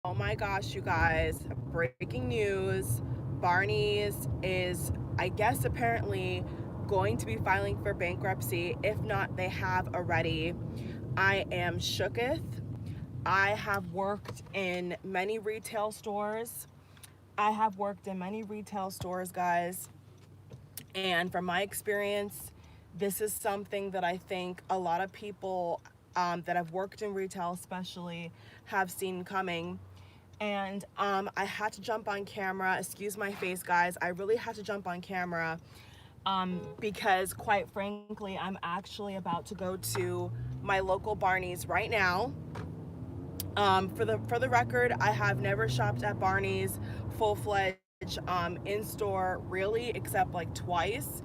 Oh my gosh, you guys, breaking news. Barney's is, I guess, apparently going to be filing for bankruptcy. If not, they have already. I am shooketh. I have worked in many retail stores. Guys. And from my experience, this is something that I think a lot of people that have worked in retail, especially, have seen coming. And I had to jump on camera. Excuse my face, guys. I really had to jump on camera because, quite frankly, I'm actually about to go to my local Barney's right now. For the record, I have never shopped at Barney's full fledged in store, really, except like twice.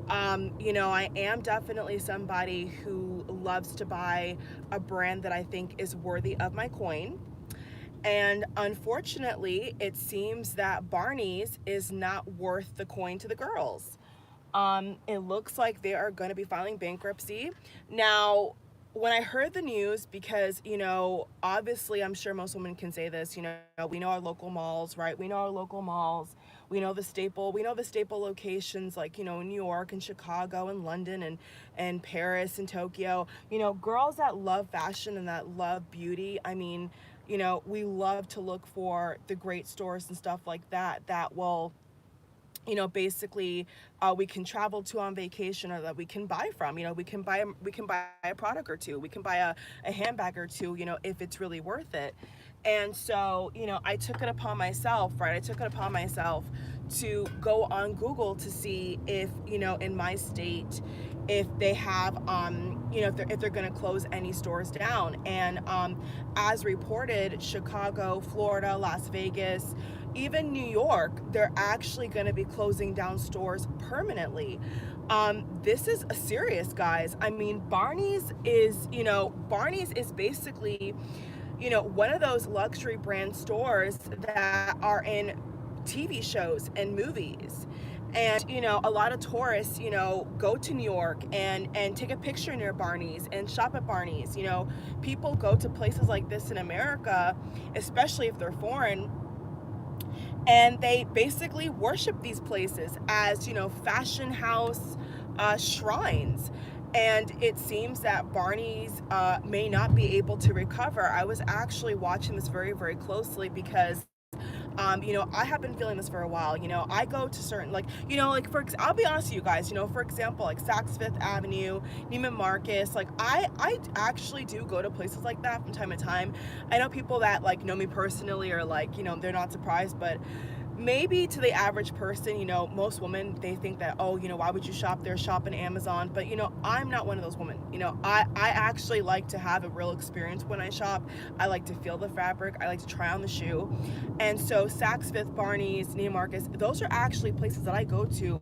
I am definitely somebody who loves to buy a brand that I think is worthy of my coin. And unfortunately, it seems that Barney's is not worth the coin to the girls. It looks like they are going to be filing bankruptcy. Now, when I heard the news, because, obviously I'm sure most women can say this, we know our local malls, right? We know our local malls. We know the staple locations like, New York and Chicago and London and Paris and Tokyo. Girls that love fashion and that love beauty, I mean, we love to look for the great stores and stuff like that will basically we can travel to on vacation, or that we can buy from. We can buy a product or two. We can buy a handbag or two, if it's really worth it. And so, I took it upon myself, right? I took it upon myself to go on Google to see if, in my state, if they have, if they're going to close any stores down. And as reported, Chicago, Florida, Las Vegas, even New York, they're actually going to be closing down stores permanently. This is a serious, guys. I mean, Barney's is basically, one of those luxury brand stores that are in TV shows and movies. And, a lot of tourists, go to New York and take a picture near Barney's and shop at Barney's. People go to places like this in America, especially if they're foreign, and they basically worship these places as, fashion house shrines. And it seems that Barney's may not be able to recover. I was actually watching this very, very closely because I have been feeling this for a while. I go to certain, like, I'll be honest with you guys, for example, like Saks Fifth Avenue, Neiman Marcus, like I actually do go to places like that from time to time. I know people that like know me personally are like, they're not surprised, but maybe to the average person, most women, they think that, oh, why would you shop there? Shop in Amazon. But, I'm not one of those women. I actually like to have a real experience when I shop. I like to feel the fabric. I like to try on the shoe. And so Saks Fifth, Barney's, Neiman Marcus, those are actually places that I go to,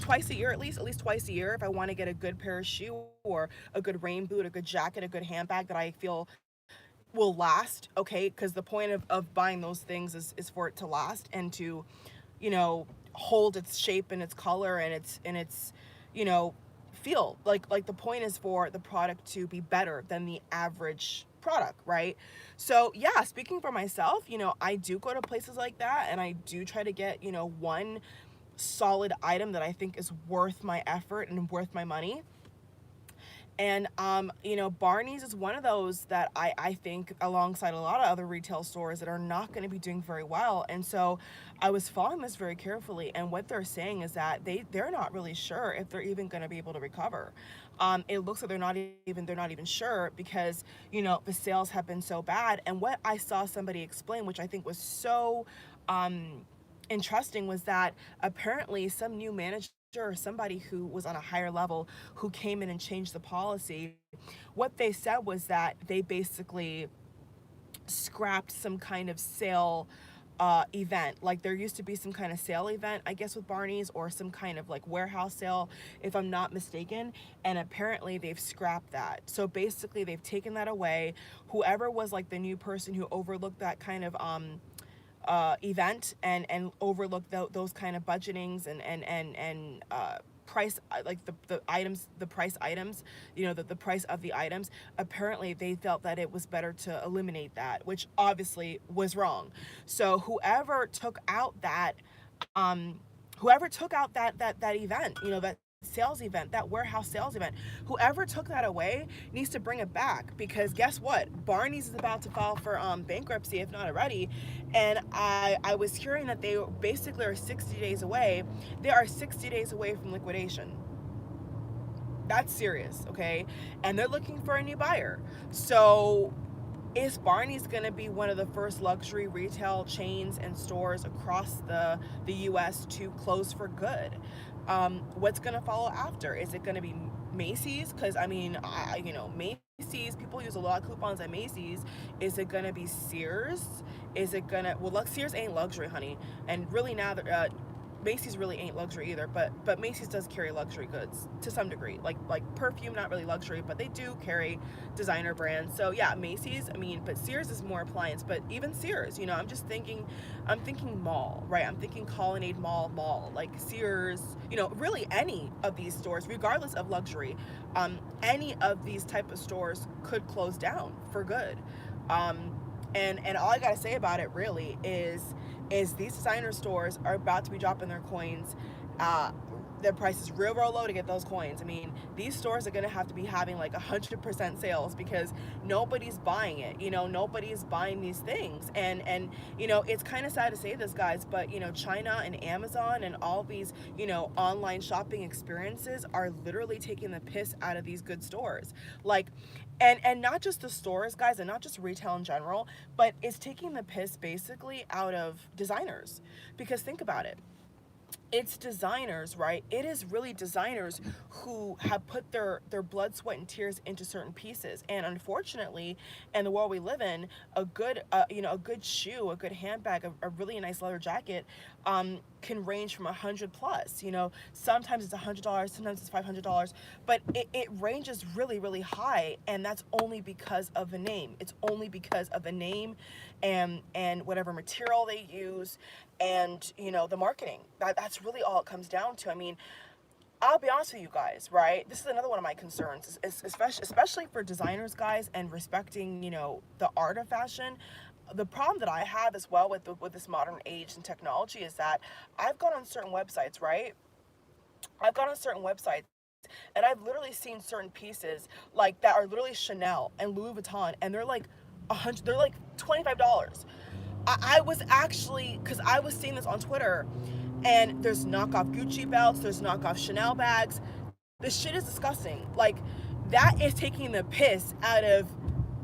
twice a year, at least twice a year, if I want to get a good pair of shoe or a good rain boot, a good jacket, a good handbag that I feel will last, okay? Because the point of buying those things is for it to last and to, hold its shape and its color and its, you know, feel. Like the point is for the product to be better than the average product, right? So yeah, speaking for myself, I do go to places like that and I do try to get, one solid item that I think is worth my effort and worth my money. And Barney's is one of those that I think, alongside a lot of other retail stores, that are not going to be doing very well. And so I was following this very carefully, and what they're saying is that they're not really sure if they're even going to be able to recover. It looks like they're not even sure because the sales have been so bad. And what I saw somebody explain, which I think was so interesting, was that apparently some new manager or somebody who was on a higher level who came in and changed the policy, what they said was that they basically scrapped some kind of sale event. Like there used to be some kind of sale event, I guess, with Barney's, or some kind of like warehouse sale, if I'm not mistaken. And apparently they've scrapped that. So basically they've taken that away. Whoever was like the new person who overlooked that kind of event and overlook those kind of budgetings and price, like the items, the price items, you know, the price of the items, apparently they felt that it was better to eliminate that, which obviously was wrong. So whoever took out that, um, that event, you know, that sales event, that warehouse sales event, whoever took that away needs to bring it back, because guess what? Barney's is about to file for bankruptcy, if not already. And I was hearing that they basically are 60 days away. They are 60 days away from liquidation. That's serious, okay? And they're looking for a new buyer. So is Barney's going to be one of the first luxury retail chains and stores across the U.S. to close for good? What's going to follow after? Is it going to be Macy's? Because I mean, you know, Macy's, people use a lot of coupons at Macy's. Is it going to be Sears? Is it going to, well, Sears ain't luxury, honey. And really now, Macy's really ain't luxury either, but Macy's does carry luxury goods to some degree, like perfume, not really luxury, but they do carry designer brands. So yeah, Macy's, I mean, but Sears is more appliance. But even Sears, you know, I'm thinking mall, right? I'm thinking Colonnade Mall, like Sears, you know, really any of these stores, regardless of luxury, any of these type of stores could close down for good. And all I gotta say about it really is these designer stores are about to be dropping their coins. Their price is real low to get those coins. I mean, these stores are gonna have to be having like 100% sales, because nobody's buying it. You know, nobody's buying these things. And you know, it's kind of sad to say this, guys, but you know, China and Amazon and all these, you know, online shopping experiences are literally taking the piss out of these good stores. Like, and not just the stores, guys, and not just retail in general, but it's taking the piss basically out of designers. Because think about it, it's designers, right? It is really designers who have put their blood, sweat, and tears into certain pieces. And unfortunately, in the world we live in, a good you know, a good shoe, a good handbag, a really nice leather jacket can range from $100 plus. You know, sometimes it's $100, sometimes it's $500, but it ranges really high, and that's only because of the name. It's only because of the name and whatever material they use, and you know, the marketing. That's really all it comes down to. I mean, I'll be honest with you guys, right? This is another one of my concerns, especially for designers, guys, and respecting, you know, the art of fashion. The problem that I have as well with this modern age and technology is that I've gone on certain websites, right? I've gone on certain websites, and I've literally seen certain pieces like that are literally Chanel and Louis Vuitton, and they're like they're like $25. I was actually, because I was seeing this on Twitter, and there's knockoff Gucci belts, there's knockoff Chanel bags. This shit is disgusting. Like, that is taking the piss out of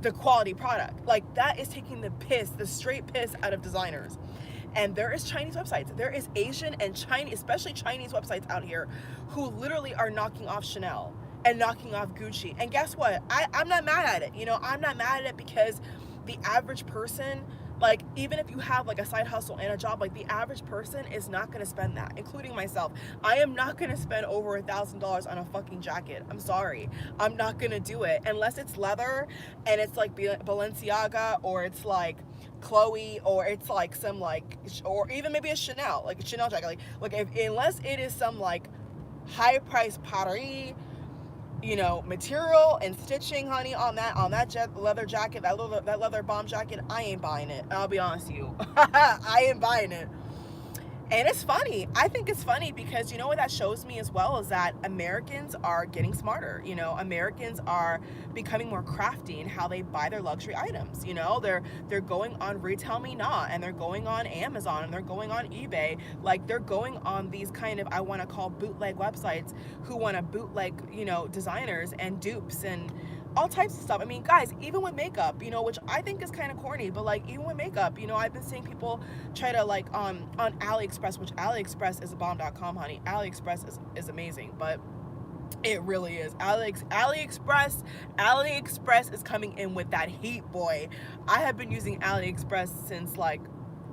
the quality product. Like, that is taking the piss, the straight piss out of designers. And there is Chinese websites, there is Asian and Chinese, especially Chinese websites out here, who literally are knocking off Chanel and knocking off Gucci. And guess what? I'm not mad at it. You know, I'm not mad at it, because the average person, like, even if you have like a side hustle and a job, like, the average person is not going to spend that, including myself. I am not going to spend over $1,000 on a fucking jacket. I'm sorry. I'm not going to do it unless it's leather and it's like Balenciaga, or it's like Chloe, or it's like some like, or even maybe a Chanel, like a Chanel jacket. Like unless it is some like high price Paris, you know, material and stitching, honey, on that leather jacket, that leather bomb jacket, I ain't buying it. I'll be honest with you. I ain't buying it. And it's funny. I think it's funny because, you know what that shows me as well, is that Americans are getting smarter. You know, Americans are becoming more crafty in how they buy their luxury items. You know, they're going on Retail Me Not, and they're going on Amazon, and they're going on eBay. Like, they're going on these kind of, I want to call bootleg websites, who want to bootleg, you know, designers and dupes and all types of stuff. I mean, guys, even with makeup, you know, which I think is kind of corny, but like, even with makeup, you know, I've been seeing people try to like on AliExpress, which AliExpress is a bomb.com, honey. AliExpress is amazing, but it really is. AliExpress is coming in with that heat, boy. I have been using AliExpress since like,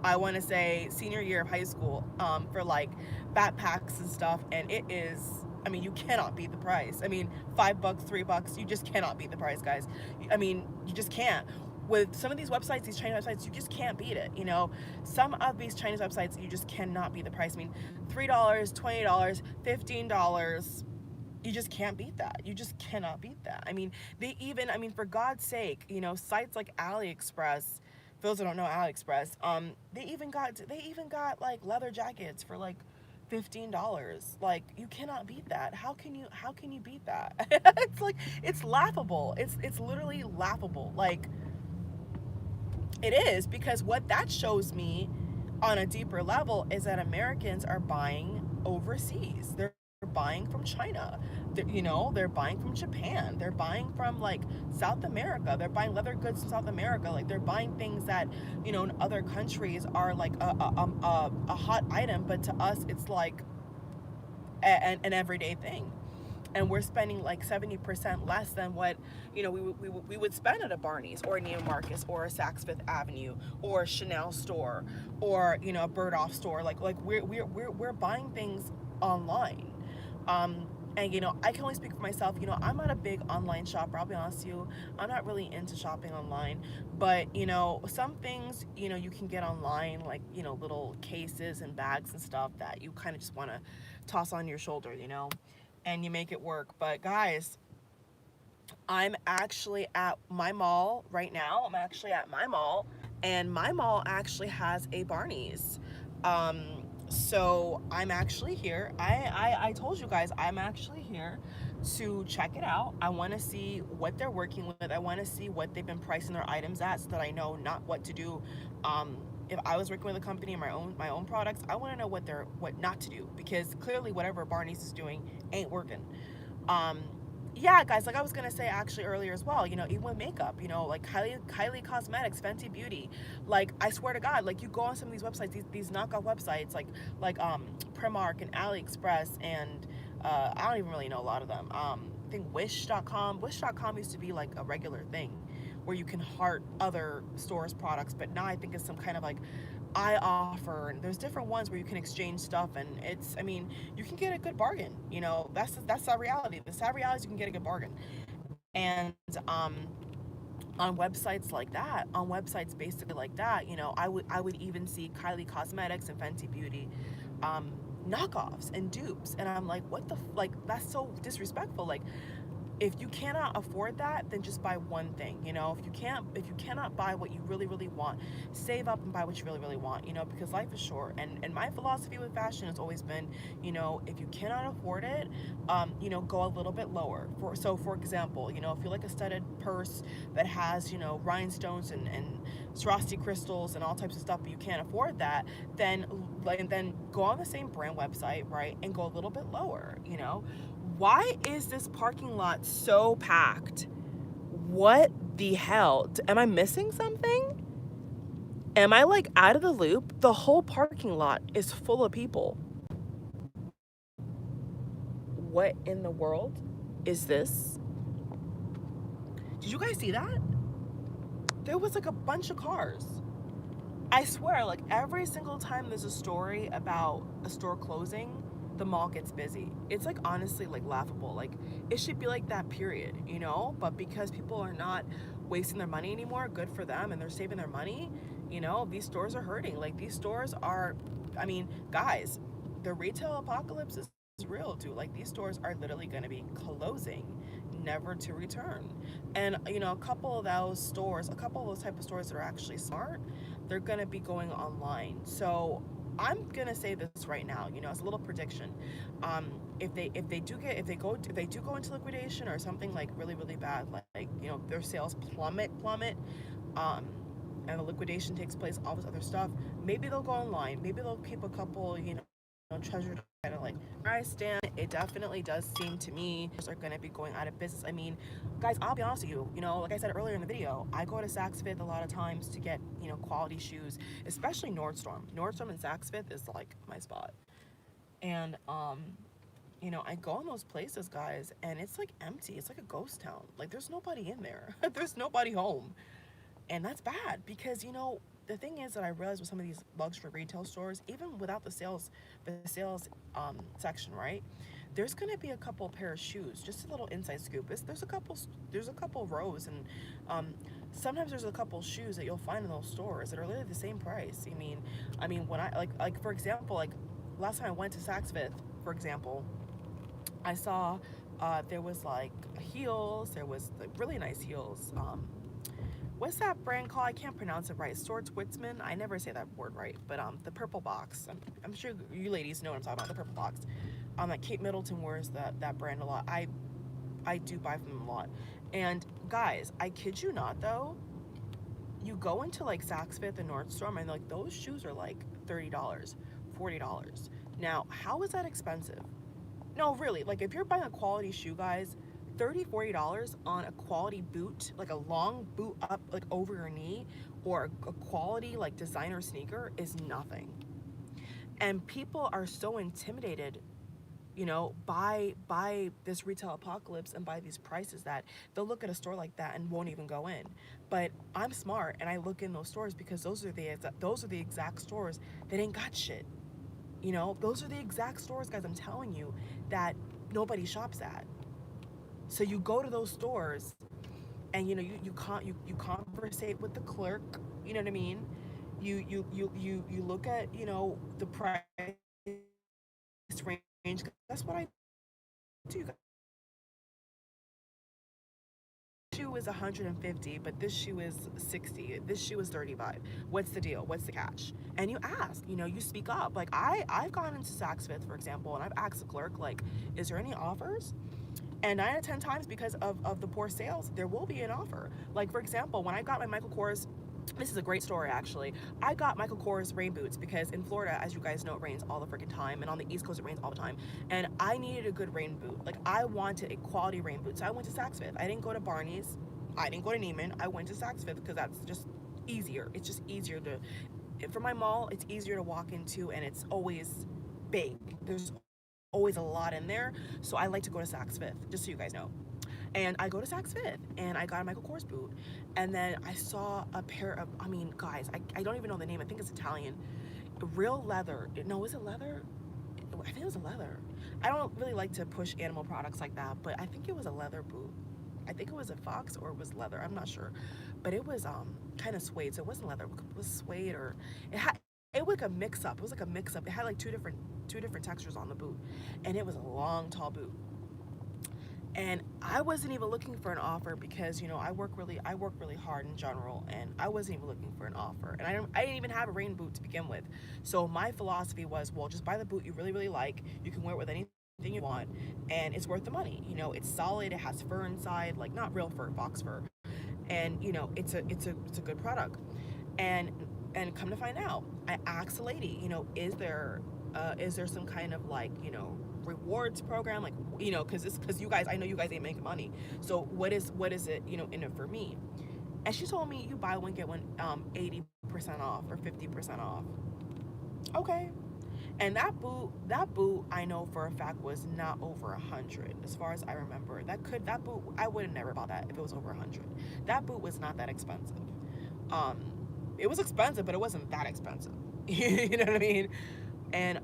I want to say senior year of high school, for like backpacks and stuff, and it is, I mean, you cannot beat the price. I mean, $5, $3, you just cannot beat the price, guys. I mean, you just can't. with some of these websites, these Chinese websites, you just can't beat it. You know, some of these Chinese websites, you just cannot beat the price. I mean, $3, $20, $15. You just can't beat that. You just cannot beat that. I mean, I mean, for God's sake, you know, sites like AliExpress, for those who don't know AliExpress, they even got like leather jackets for like $15. Like, you cannot beat that. How can you beat that? It's like, it's laughable. It's literally laughable. Like, it is, because what that shows me on a deeper level is that Americans are buying overseas. They're buying from China. You know, they're buying from Japan. They're buying from like South America. They're buying leather goods from South America. Like, they're buying things that, you know, in other countries are like a hot item, but to us it's like an everyday thing. And we're spending like 70% less than what, you know, we would spend at a Barney's or a Neiman Marcus or a Saks Fifth Avenue or a Chanel store or, you know, a Bird Off store. Like we're buying things online. And, you know, I can only speak for myself. You know, I'm not a big online shopper. I'll be honest with you. I'm not really into shopping online. But, you know, some things, you know, you can get online, like, you know, little cases and bags and stuff that you kind of just want to toss on your shoulder, you know, and you make it work. But guys, I'm actually at my mall right now. I'm actually at my mall, and my mall actually has a Barney's. So I'm actually here. I told you guys I'm actually here to check it out. I want to see what they're working with. I want to see what they've been pricing their items at, so that I know not what to do. If I was working with a company and my own products, I want to know what not to do, because clearly whatever Barney's is doing ain't working. Um, yeah, guys, like I was gonna say actually earlier as well, you know, even with makeup, you know, like Kylie Cosmetics, Fenty Beauty, like, I swear to God, like, you go on some of these websites, these knockoff websites, like Primark and AliExpress, and I don't even really know a lot of them. I think Wish.com used to be like a regular thing where you can heart other stores' products, but now I think it's some kind of like iOffer, and there's different ones where you can exchange stuff, and it's, I mean, you can get a good bargain. You know, that's the reality. The sad reality is you can get a good bargain. And on websites like that, on websites basically like that, you know, I would even see Kylie Cosmetics and Fenty Beauty knockoffs and dupes, and I'm like, what the like, that's so disrespectful. Like, if you cannot afford that, then just buy one thing. You know, if you cannot buy what you really want, save up and buy what you really want, you know, because life is short. And my philosophy with fashion has always been, you know, if you cannot afford it, you know, go a little bit lower. For example, you know, if you like a studded purse that has, you know, rhinestones and Swarovski crystals and all types of stuff, but you can't afford that, then go on the same brand website, right, and go a little bit lower. You know, why is this parking lot so packed? What the hell? Am I missing something? Am I like out of the loop? The whole parking lot is full of people. What in the world is this? Did you guys see that? There was like a bunch of cars. I swear, like, every single time there's a story about a store closing, the mall gets busy. It's like, honestly, like, laughable. Like, it should be like that, period, you know? But because people are not wasting their money anymore, good for them, and they're saving their money, you know, these stores are hurting. Like, these stores are, I mean, guys, the retail apocalypse is real too. Like, these stores are literally going to be closing, never to return. And, you know, a couple of those type of stores that are actually smart, they're going to be going online. So I'm gonna say this right now, you know, as a little prediction. If they do go into liquidation or something like really bad, like, you know, their sales plummet, um, and the liquidation takes place, all this other stuff, maybe they'll go online. Maybe they'll keep a couple, you know, treasured, kind of like where I stand. It definitely does seem to me are going to be going out of business. I mean, guys, I'll be honest with you know, like I said earlier in the video, I go to Saks Fifth a lot of times to get, you know, quality shoes, especially Nordstrom and Saks Fifth is like my spot. And you know, I go in those places, guys, and it's like empty. It's like a ghost town. Like, there's nobody in there. There's nobody home. And that's bad, because, you know, the thing is that I realized with some of these luxury retail stores, even without the sales section, right, there's gonna be a couple pair of shoes. Just a little inside scoop. There's a couple rows, and sometimes there's a couple shoes that you'll find in those stores that are literally the same price. I mean when I like for example, like last time I went to Saks Fifth, for example, I saw there was like heels, there was like really nice heels. What's that brand called? I can't pronounce it right. Swords Witzman. I never say that word right, but the purple box. I'm sure you ladies know what I'm talking about. The purple box. Like Kate Middleton wears that brand a lot. I do buy from them a lot. And guys, I kid you not though, you go into like Saks Fifth and Nordstrom and like those shoes are like $30, $40. Now, how is that expensive? No, really, like if you're buying a quality shoe, guys, $30, $40 on a quality boot, like a long boot up like over your knee, or a quality like designer sneaker is nothing. And people are so intimidated, by this retail apocalypse and by these prices that they'll look at a store like that and won't even go in. But I'm smart and I look in those stores because those are the exact stores that ain't got shit. Those are the exact stores, guys, I'm telling you, that nobody shops at. So you go to those stores and you conversate with the clerk, you know what I mean? You look at, the price range. That's what I do. Shoe is 150, but this shoe is 60. This shoe is 35. What's the deal? What's the catch? And you ask, you speak up. Like I've gone into Saks Fifth, for example, and I've asked the clerk, like, is there any offers? And 9 out of 10 times, because of the poor sales, there will be an offer. Like, for example, when I got my Michael Kors, this is a great story actually. I got Michael Kors rain boots because in Florida, as you guys know, it rains all the freaking time, and on the East Coast it rains all the time. And I needed a good rain boot. Like I wanted a quality rain boot, so I went to Saks Fifth. I didn't go to Barney's. I didn't go to Neiman. I went to Saks Fifth because that's just easier. It's just easier to, for my mall, it's easier to walk into, and it's always big. There's always a lot in there, so I like to go to Saks Fifth, just so you guys know. And I go to Saks Fifth and I got a Michael Kors boot. And then I saw a pair of, I mean, guys, I don't even know the name. I think it's Italian. Real leather. No, is it leather? I think it was a leather. I don't really like to push animal products like that, but I think it was a leather boot. I think it was a fox or it was leather. I'm not sure. But it was kind of suede. So it wasn't leather. It was suede, or it was like a mix up. It was like a mix up. It had like two different textures on the boot. And it was a long, tall boot. And I wasn't even looking for an offer because I work really hard in general, and I wasn't even looking for an offer, and I didn't even have a rain boot to begin with. So my philosophy was, well, just buy the boot you really really like. You can wear it with anything you want, and it's worth the money. It's solid, it has fur inside, like not real fur, box fur, and it's a good product. And come to find out, I asked the lady, is there some kind of like, rewards program, like, because you guys, I know you guys ain't making money, so what is it, in it for me? And she told me, you buy one get one 80% off or 50% off. Okay. And that boot I know for a fact was not over 100, as far as I remember. That boot, I would have never bought that if it was over 100. That boot was not that expensive. um it was expensive, but it wasn't that expensive. You know what I mean? And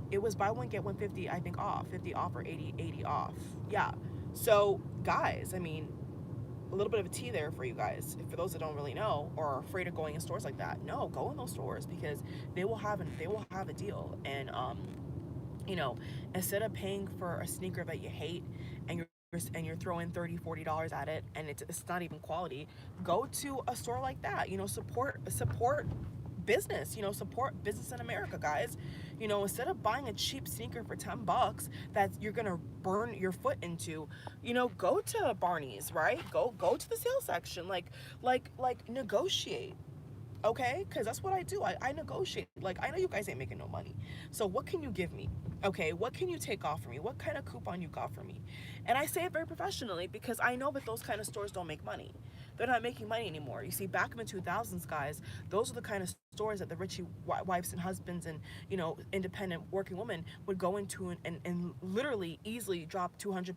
it was buy one get 150, I think, off, 50 off, or 80 off. Yeah. So guys, I mean, a little bit of a tea there for you guys, for those that don't really know or are afraid of going in stores like that. No, go in those stores because they will have a deal. And you know instead of paying for a sneaker that you hate, and you're throwing $30, $40 at it, and it's not even quality, go to a store like that. Support business. Support business in America, guys. Instead of buying a cheap sneaker for $10 that you're gonna burn your foot into, go to Barney's, right? Go to the sales section, like negotiate. Okay, because that's what I do. I negotiate. Like, I know you guys ain't making no money, so what can you give me? Okay, what can you take off for me? What kind of coupon you got for me? And I say it very professionally because I know that those kind of stores don't make money. They're not making money anymore. You see, back in the 2000s, guys, those are the kind of stores that the richie wives and husbands and independent working women would go into, and literally easily drop $200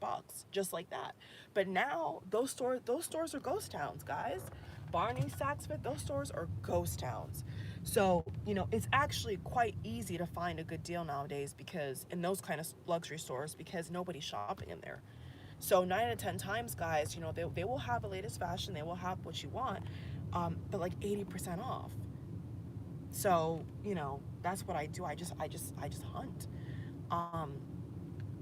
just like that. But now those stores are ghost towns, guys. Barney's, Saks Fifth, those stores are ghost towns. So, it's actually quite easy to find a good deal nowadays, because in those kind of luxury stores, because nobody's shopping in there. So 9 out of 10 times, guys, you know, they will have the latest fashion, they will have what you want, but like 80% off. So, you know, that's what I do. I just hunt. Um,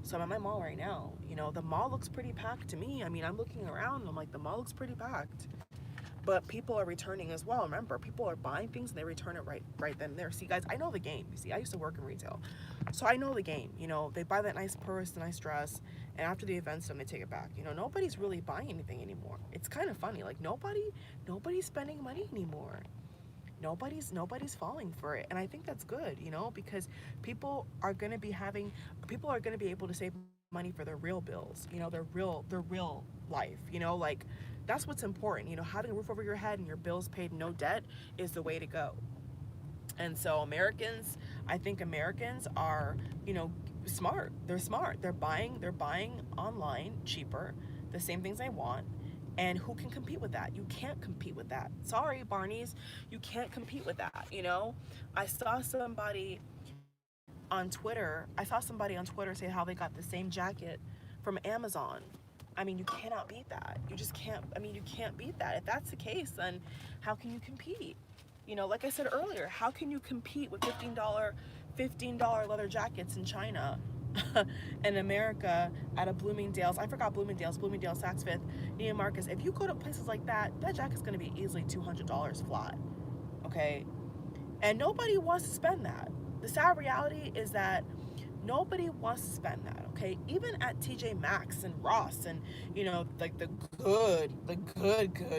so I'm at my mall right now. You know, the mall looks pretty packed to me. I mean, I'm looking around, I'm like, the mall looks pretty packed. But people are returning as well. Remember, people are buying things and they return it right then and there. See, guys, I know the game. You see, I used to work in retail, so I know the game. You know, they buy that nice purse, the nice dress, and after the event's done, they take it back. You know, nobody's really buying anything anymore. It's kind of funny. Like nobody's spending money anymore. Nobody's falling for it, and I think that's good. You know, because people are gonna be able to save money for their real bills. You know, their real life. You know, like that's what's important. You know, having a roof over your head and your bills paid, no debt, is the way to go. And so I think Americans are, you know, smart. They're smart. They're buying online cheaper, the same things they want. And who can compete with that? You can't compete with that. Sorry, Barney's, you can't compete with that, you know? I saw somebody say how they got the same jacket from Amazon. I mean, you cannot beat that. You just can't. I mean, you can't beat that. If that's the case, then how can you compete? You know, like I said earlier, how can you compete with $15 leather jackets in China, in America at a Bloomingdale's? I forgot Bloomingdale's, Saks Fifth, Neiman Marcus. If you go to places like that, that jacket's going to be easily $200 flat. Okay, and nobody wants to spend that. The sad reality is that nobody wants to spend that. Okay, even at TJ Maxx and Ross and, you know, like the good,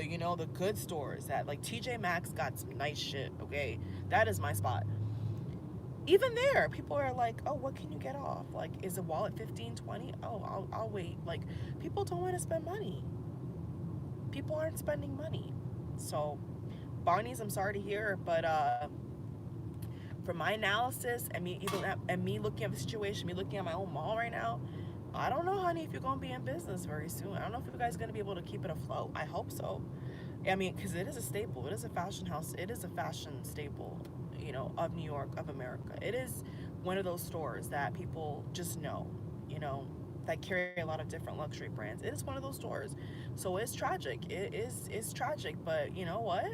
you know, the good stores, that like TJ Maxx got some nice shit. Okay, that is my spot. Even there, people are like, oh, what can you get off? Like, is a wallet 15, 20? Oh, I'll wait. Like, people don't want to spend money. People aren't spending money. So Barney's, I'm sorry to hear, but from my analysis and me looking at the situation, me looking at my own mall right now, I don't know, honey, if you're gonna be in business very soon. I don't know if you guys are gonna be able to keep it afloat. I hope so. I mean, because it is a staple. It is a fashion house. It is a fashion staple, you know, of New York, of America. It is one of those stores that people just know, you know, that carry a lot of different luxury brands. It is one of those stores. So it's tragic. It's tragic, but you know what?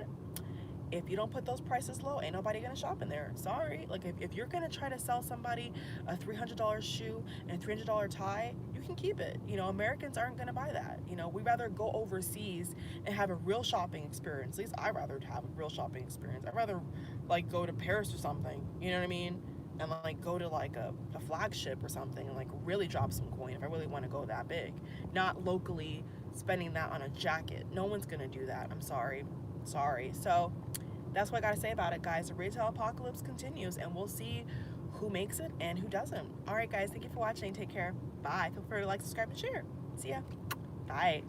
If you don't put those prices low, ain't nobody gonna shop in there. Sorry. Like, if you're gonna try to sell somebody a $300 shoe and a $300 tie, you can keep it. You know, Americans aren't gonna buy that. You know, we rather go overseas and have a real shopping experience. At least I'd rather have a real shopping experience. I'd rather like go to Paris or something, you know what I mean? And like go to like a flagship or something and like really drop some coin if I really want to go that big. Not locally spending that on a jacket. No one's gonna do that. I'm sorry. So that's what I gotta say about it, guys. The retail apocalypse continues, and we'll see who makes it and who doesn't. All right, guys, thank you for watching. Take care. Bye. Feel free to like, subscribe, and share. See ya. Bye.